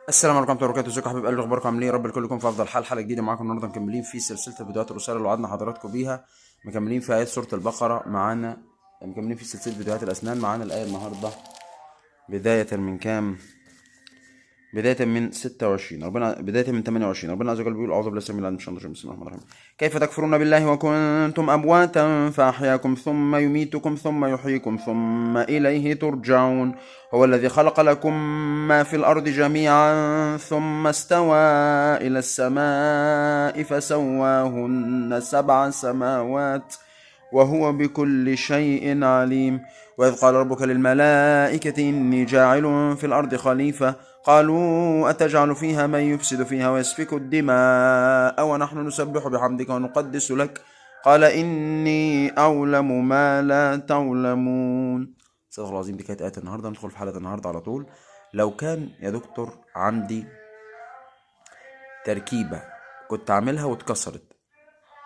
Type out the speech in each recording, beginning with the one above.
السلام عليكم ورحمه الله وبركاته. ازيكم يا حبايب قلبي؟ اخباركم عاملين ايه؟ يا رب الكل يكون في افضل حال. حلقه جديده معاكم النهارده، مكملين في سلسله الفيديوهات القصيره اللي وعدنا حضراتكم بيها. مكملين في ايات سوره البقره معانا. مكملين في سلسله فيديوهات الاسنان. معانا الايه النهارده بدايه من كام؟ بداية من 26 ربنا، بداية من 28 ربنا عز وجل بيقول: أعوذ بالله السميع العليم من الشيطان الرجيم، بسم الله الرحمن الرحيم. كيف تكفرون بالله وكنتم أمواتا فأحياكم ثم يميتكم ثم يحييكم ثم إليه ترجعون. هو الذي خلق لكم ما في الأرض جميعا ثم استوى إلى السماء فسواهن 7 سماوات وهو بكل شيء عليم. وإذ قال ربك للملائكة إني جاعل في الأرض خليفة قالوا أتجعل فيها من يفسد فيها ويسفك الدماء ونحن نسبح بحمدك ونقدس لك قال إني أعلم ما لا تعلمون. صدق الله العظيم. دي كانت آية النهاردة. ندخل في حلقة النهاردة على طول. لو كان يا دكتور عندي تركيبة كنت عاملها واتكسرت،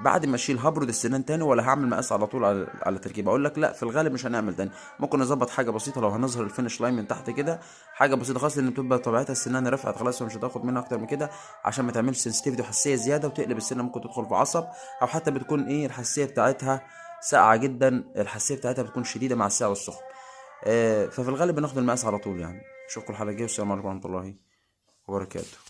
بعد ما اشيل هبرد السنان تاني ولا هعمل مقاس على طول على تركيبه؟ اقول لك لا، في الغالب مش هنعمل تاني. ممكن نظبط حاجه بسيطه لو هنظهر الفينش لاين من تحت كده، حاجه بسيطه خالص، لان بتبقى طبيعتها السنان رفعت خلاص ومش هتاخد منها اكتر من كده، عشان ما تعملش سنسيتيفيتي وحساسيه زياده وتقلب السنه، ممكن تدخل في عصب، او حتى بتكون الحساسيه بتاعتها ساقعه جدا، الحساسيه بتاعتها بتكون شديده مع الساعه والسخن. ففي الغالب بناخد المقاس على طول يعني. اشوفكم الحلقه الجايه، والسلام عليكم ورحمه الله وبركاته.